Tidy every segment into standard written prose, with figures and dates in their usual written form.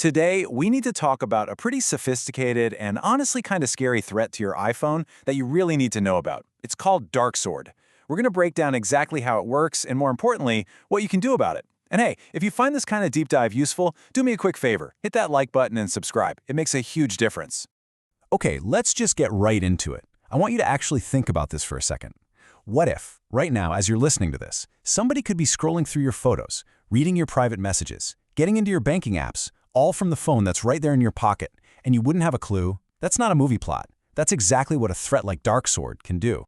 Today, we need to talk about a pretty sophisticated and honestly kind of scary threat to your iPhone that you really need to know about. It's called DarkSword. We're going to break down exactly how it works and, more importantly, what you can do about it. And hey, if you find this kind of deep dive useful, do me a quick favor. Hit that like button and subscribe. It makes a huge difference. Okay, let's just get right into it. I want you to actually think about this for a second. What if, right now, as you're listening to this, somebody could be scrolling through your photos, reading your private messages, getting into your banking apps, all from the phone that's right there in your pocket, and you wouldn't have a clue? That's not a movie plot. That's exactly what a threat like DarkSword can do.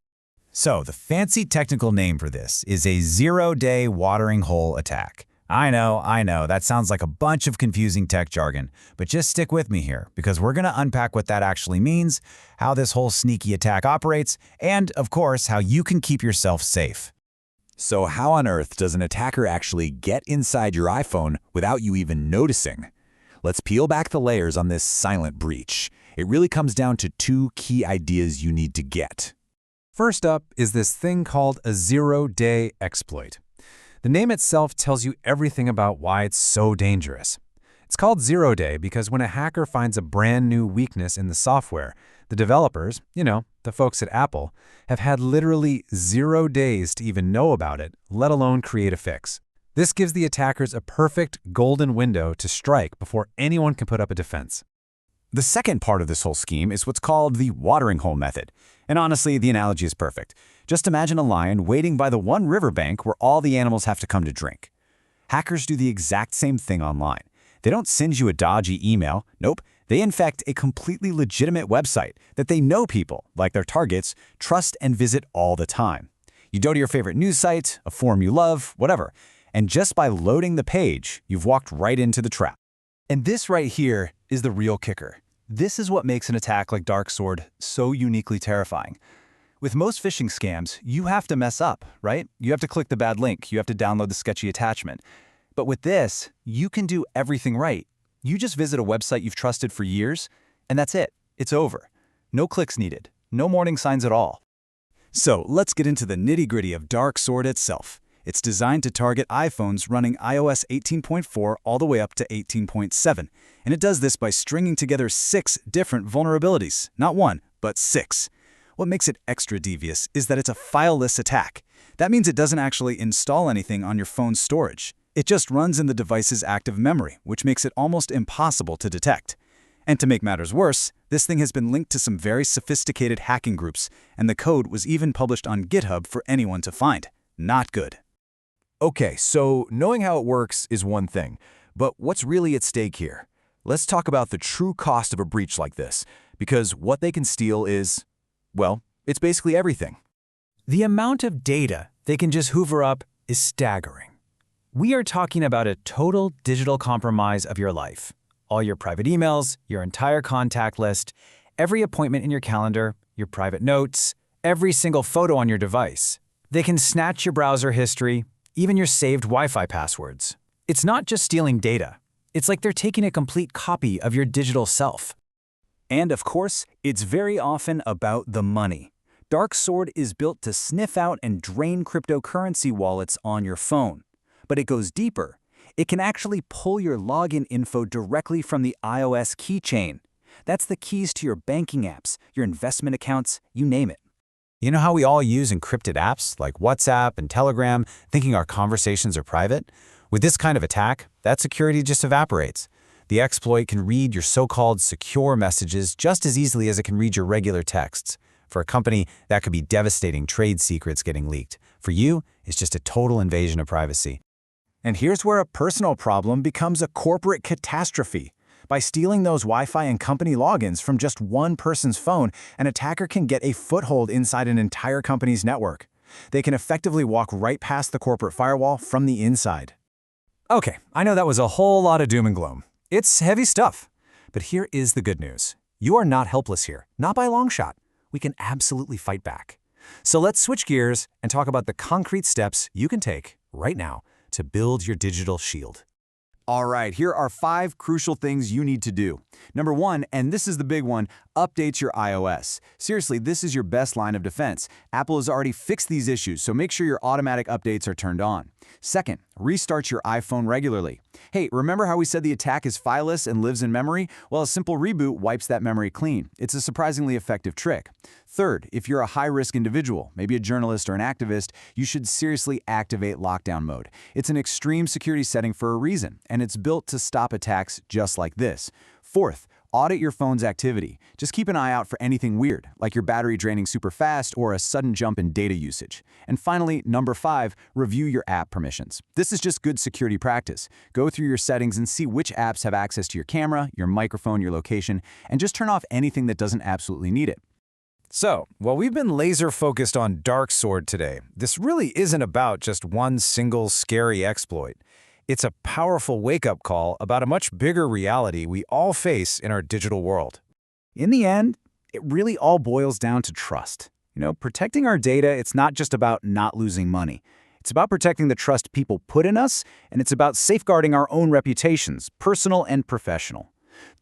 So, the fancy technical name for this is a zero-day watering hole attack. I know, that sounds like a bunch of confusing tech jargon, but just stick with me here, because we're going to unpack what that actually means, how this whole sneaky attack operates, and, of course, how you can keep yourself safe. So how on earth does an attacker actually get inside your iPhone without you even noticing? Let's peel back the layers on this silent breach. It really comes down to two key ideas you need to get. First up is this thing called a zero-day exploit. The name itself tells you everything about why it's so dangerous. It's called zero-day because when a hacker finds a brand new weakness in the software, the developers, the folks at Apple, have had literally 0 days to even know about it, let alone create a fix. This gives the attackers a perfect golden window to strike before anyone can put up a defense. The second part of this whole scheme is what's called the watering hole method. And honestly, the analogy is perfect. Just imagine a lion waiting by the one riverbank where all the animals have to come to drink. Hackers do the exact same thing online. They don't send you a dodgy email. Nope. They infect a completely legitimate website that they know people, like their targets, trust and visit all the time. You go to your favorite news site, a forum you love, whatever. And just by loading the page, you've walked right into the trap. And this right here is the real kicker. This is what makes an attack like DarkSword so uniquely terrifying. With most phishing scams, you have to mess up, right? You have to click the bad link, you have to download the sketchy attachment. But with this, you can do everything right. You just visit a website you've trusted for years, and that's it. It's over. No clicks needed. No warning signs at all. So let's get into the nitty-gritty of DarkSword itself. It's designed to target iPhones running iOS 18.4 all the way up to 18.7, and it does this by stringing together 6 different vulnerabilities. Not one, but 6. What makes it extra devious is that it's a fileless attack. That means it doesn't actually install anything on your phone's storage. It just runs in the device's active memory, which makes it almost impossible to detect. And to make matters worse, this thing has been linked to some very sophisticated hacking groups, and the code was even published on GitHub for anyone to find. Not good. Okay, so knowing how it works is one thing, but what's really at stake here? Let's talk about the true cost of a breach like this, because what they can steal is, well, it's basically everything. The amount of data they can just hoover up is staggering. We are talking about a total digital compromise of your life. All your private emails, your entire contact list, every appointment in your calendar, your private notes, every single photo on your device. They can snatch your browser history, even your saved Wi-Fi passwords. It's not just stealing data. It's like they're taking a complete copy of your digital self. And of course, it's very often about the money. DarkSword is built to sniff out and drain cryptocurrency wallets on your phone. But it goes deeper. It can actually pull your login info directly from the iOS keychain. That's the keys to your banking apps, your investment accounts, you name it. You know how we all use encrypted apps like WhatsApp and Telegram, thinking our conversations are private? With this kind of attack, that security just evaporates. The exploit can read your so-called secure messages just as easily as it can read your regular texts. For a company, that could be devastating trade secrets getting leaked. For you, it's just a total invasion of privacy. And here's where a personal problem becomes a corporate catastrophe. By stealing those Wi-Fi and company logins from just one person's phone, an attacker can get a foothold inside an entire company's network. They can effectively walk right past the corporate firewall from the inside. Okay, I know that was a whole lot of doom and gloom. It's heavy stuff. But here is the good news. You are not helpless here, not by a long shot. We can absolutely fight back. So let's switch gears and talk about the concrete steps you can take right now to build your digital shield. All right, here are 5 crucial things you need to do. Number 1, and this is the big one, update your iOS. Seriously, this is your best line of defense. Apple has already fixed these issues, so make sure your automatic updates are turned on. Second, Restart your iPhone regularly. Hey, remember how we said the attack is fileless and lives in memory? Well, a simple reboot wipes that memory clean. It's a surprisingly effective trick. Third, if you're a high-risk individual, maybe a journalist or an activist, you should seriously activate lockdown mode. It's an extreme security setting for a reason, and it's built to stop attacks just like this. Fourth, audit your phone's activity. Just keep an eye out for anything weird, like your battery draining super fast or a sudden jump in data usage. And finally, number 5, review your app permissions. This is just good security practice. Go through your settings and see which apps have access to your camera, your microphone, your location, and just turn off anything that doesn't absolutely need it. So, while we've been laser-focused on DarkSword today, this really isn't about just one single scary exploit. It's a powerful wake-up call about a much bigger reality we all face in our digital world. In the end, it really all boils down to trust. Protecting our data, it's not just about not losing money. It's about protecting the trust people put in us, and it's about safeguarding our own reputations, personal and professional.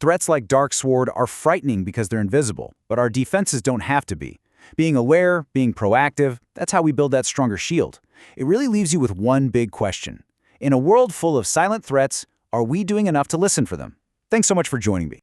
Threats like DarkSword are frightening because they're invisible, but our defenses don't have to be. Being aware, being proactive, that's how we build that stronger shield. It really leaves you with one big question. In a world full of silent threats, are we doing enough to listen for them? Thanks so much for joining me.